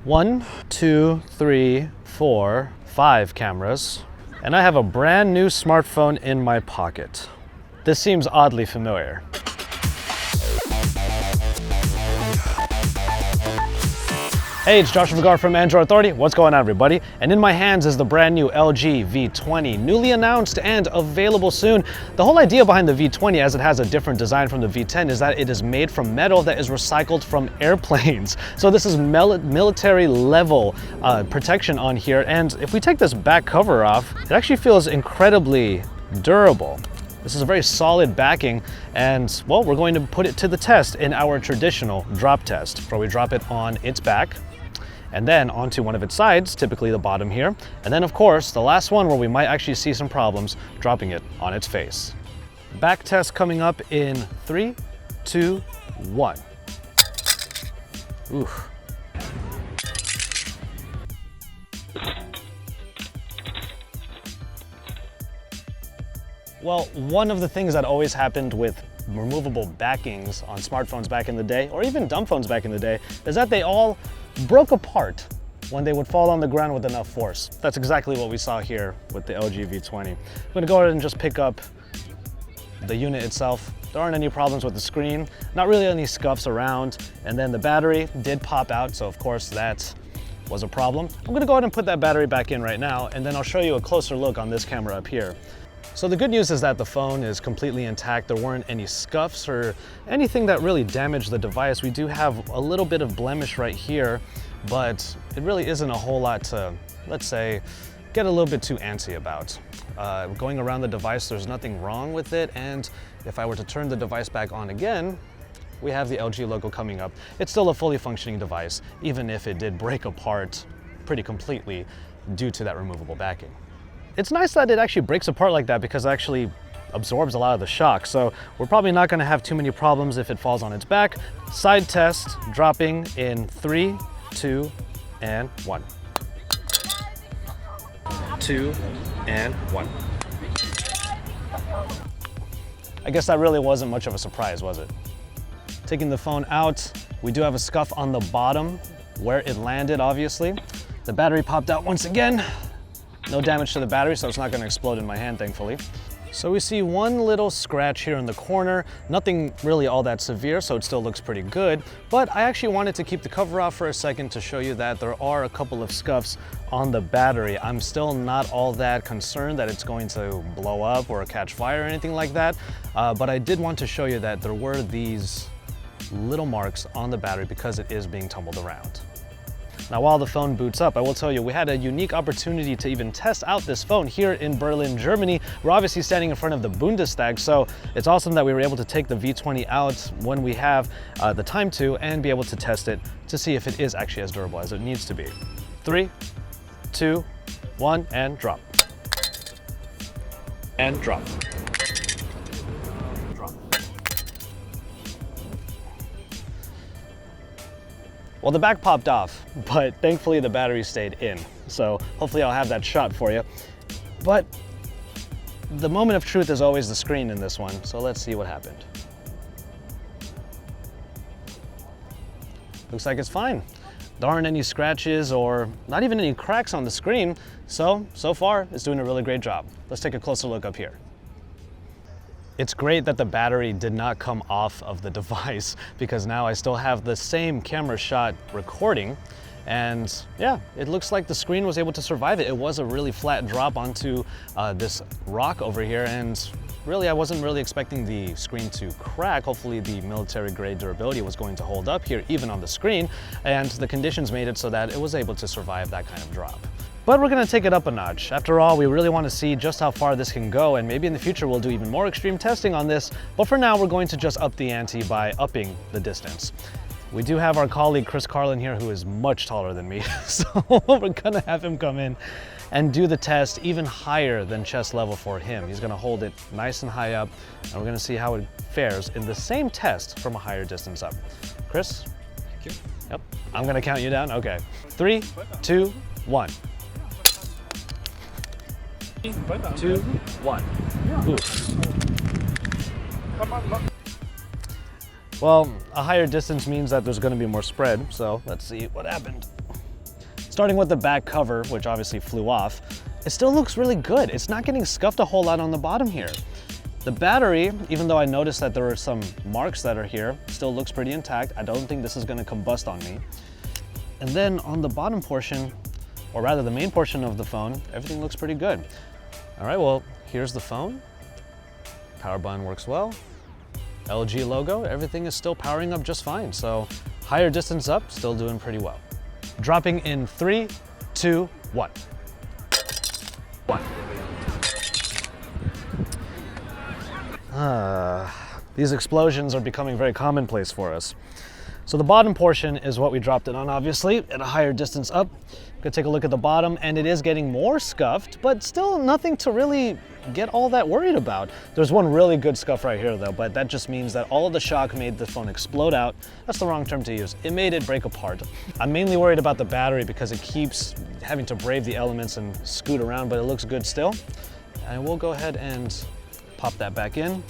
1, 2, 3, 4, 5 cameras, and I have a brand new smartphone in my pocket. This seems oddly familiar. Hey, it's Joshua Vergara from Android Authority. What's going on, everybody? And in my hands is the brand new LG V20, newly announced and available soon. The whole idea behind the V20, as it has a different design from the V10, is that it is made from metal that is recycled from airplanes. So this is military level protection on here. And if we take this back cover off, it actually feels incredibly durable. This is a very solid backing, and well, we're going to put it to the test in our traditional drop test, where we drop it on its back and then onto one of its sides, typically the bottom here. And then of course, the last one where we might actually see some problems, dropping it on its face. Back test coming up in 3, 2, 1. Oof. Well, one of the things that always happened with removable backings on smartphones back in the day, or even dumb phones back in the day, is that they all broke apart when they would fall on the ground with enough force. That's exactly what we saw here with the LG V20. I'm gonna go ahead and just pick up the unit itself. There aren't any problems with the screen, not really any scuffs around, and then the battery did pop out, so of course that was a problem. I'm gonna go ahead and put that battery back in right now, and then I'll show you a closer look on this camera up here. So the good news is that the phone is completely intact. There weren't any scuffs or anything that really damaged the device. We do have a little bit of blemish right here, but it really isn't a whole lot to, let's say, get a little bit too antsy about. Going around the device, there's nothing wrong with it, and if I were to turn the device back on again, we have the LG logo coming up. It's still a fully functioning device, even if it did break apart pretty completely due to that removable backing. It's nice that it actually breaks apart like that because it actually absorbs a lot of the shock. So we're probably not gonna have too many problems if it falls on its back. Side test, dropping in 3, 2, and 1. 2, and 1. I guess that really wasn't much of a surprise, was it? Taking the phone out, we do have a scuff on the bottom where it landed, obviously. The battery popped out once again. No damage to the battery, so it's not gonna explode in my hand, thankfully. So we see one little scratch here in the corner, nothing really all that severe, so it still looks pretty good. But I actually wanted to keep the cover off for a second to show you that there are a couple of scuffs on the battery. I'm still not all that concerned that it's going to blow up or catch fire or anything like that, but I did want to show you that there were these little marks on the battery because it is being tumbled around. Now, while the phone boots up, I will tell you, we had a unique opportunity to even test out this phone here in Berlin, Germany. We're obviously standing in front of the Bundestag, so it's awesome that we were able to take the V20 out when we have the time to and be able to test it to see if it is actually as durable as it needs to be. 3, 2, 1, and drop. And drop. Well, the back popped off, but thankfully the battery stayed in. So hopefully I'll have that shot for you. But the moment of truth is always the screen in this one. So let's see what happened. Looks like it's fine. There aren't any scratches or not even any cracks on the screen. So far it's doing a really great job. Let's take a closer look up here. It's great that the battery did not come off of the device because now I still have the same camera shot recording, and yeah, it looks like the screen was able to survive it. It was a really flat drop onto this rock over here, and really I wasn't really expecting the screen to crack. Hopefully the military grade durability was going to hold up here even on the screen, and the conditions made it so that it was able to survive that kind of drop. But we're gonna take it up a notch. After all, we really wanna see just how far this can go, and maybe in the future we'll do even more extreme testing on this, but for now we're going to just up the ante by upping the distance. We do have our colleague Chris Carlin here who is much taller than me, so we're gonna have him come in and do the test even higher than chest level for him. He's gonna hold it nice and high up, and we're gonna see how it fares in the same test from a higher distance up. Chris? Thank you. Yep. I'm gonna count you down. Okay. 3, 2, 1. 2, 1. Oof. Well, a higher distance means that there's going to be more spread, so let's see what happened. Starting with the back cover, which obviously flew off, it still looks really good. It's not getting scuffed a whole lot on the bottom here. The battery, even though I noticed that there are some marks that are here, still looks pretty intact. I don't think this is gonna combust on me. And then on the bottom portion, or rather the main portion of the phone, everything looks pretty good. All right, well, here's the phone. Power button works well. LG logo, everything is still powering up just fine. So higher distance up, still doing pretty well. Dropping in 3, 2, 1. These explosions are becoming very commonplace for us. So the bottom portion is what we dropped it on, obviously, at a higher distance up. Gonna take a look at the bottom, and it is getting more scuffed, but still nothing to really get all that worried about. There's one really good scuff right here though, but that just means that all of the shock made the phone explode out. That's the wrong term to use. It made it break apart. I'm mainly worried about the battery because it keeps having to brave the elements and scoot around, but it looks good still. And we'll go ahead and pop that back in.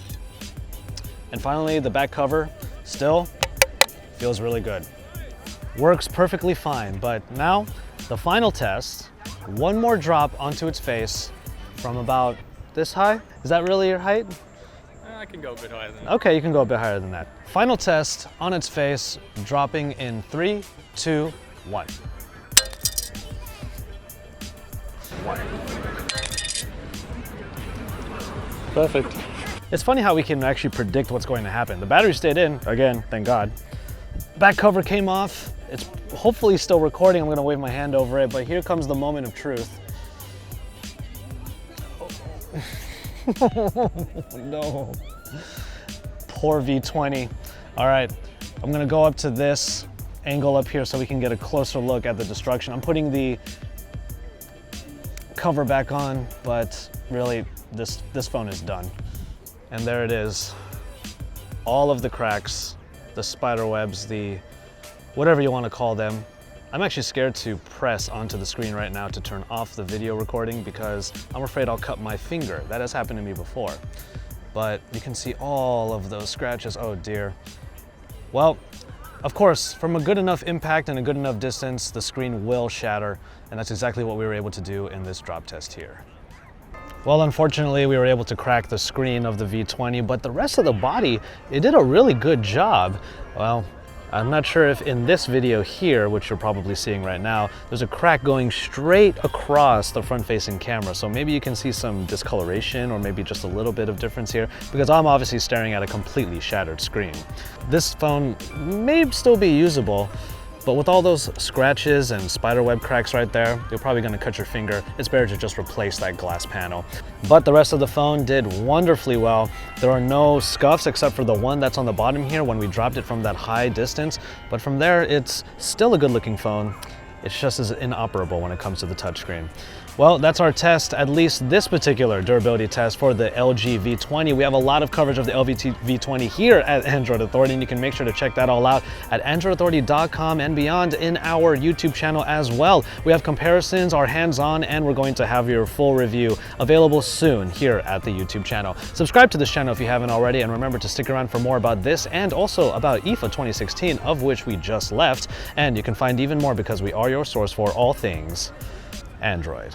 And finally, the back cover still feels really good. Works perfectly fine, but now the final test, one more drop onto its face from about this high. Is that really your height? I can go a bit higher than that. Okay, you can go a bit higher than that. Final test on its face, dropping in 3, 2, 1. Perfect. It's funny how we can actually predict what's going to happen. The battery stayed in, again, thank God. Back cover came off. It's hopefully still recording. I'm gonna wave my hand over it, but here comes the moment of truth. No. Poor V20. All right, I'm gonna go up to this angle up here so we can get a closer look at the destruction. I'm putting the cover back on, but really this phone is done. And there it is. All of the cracks, the spider webs, the whatever you want to call them. I'm actually scared to press onto the screen right now to turn off the video recording because I'm afraid I'll cut my finger. That has happened to me before. But you can see all of those scratches. Oh dear. Well, of course, from a good enough impact and a good enough distance, the screen will shatter, and that's exactly what we were able to do in this drop test here. Well, unfortunately, we were able to crack the screen of the V20, but the rest of the body, it did a really good job. Well, I'm not sure if in this video here, which you're probably seeing right now, there's a crack going straight across the front-facing camera. So maybe you can see some discoloration or maybe just a little bit of difference here because I'm obviously staring at a completely shattered screen. This phone may still be usable, but with all those scratches and spiderweb cracks right there, you're probably gonna cut your finger. It's better to just replace that glass panel. But the rest of the phone did wonderfully well. There are no scuffs except for the one that's on the bottom here when we dropped it from that high distance. But from there, it's still a good looking phone. It's just as inoperable when it comes to the touchscreen. Well, that's our test, at least this particular durability test for the LG V20. We have a lot of coverage of the LG V20 here at Android Authority, and you can make sure to check that all out at androidauthority.com and beyond in our YouTube channel as well. We have comparisons, our hands-on, and we're going to have your full review available soon here at the YouTube channel. Subscribe to this channel if you haven't already, and remember to stick around for more about this and also about IFA 2016, of which we just left. And you can find even more because we are your source for all things Android.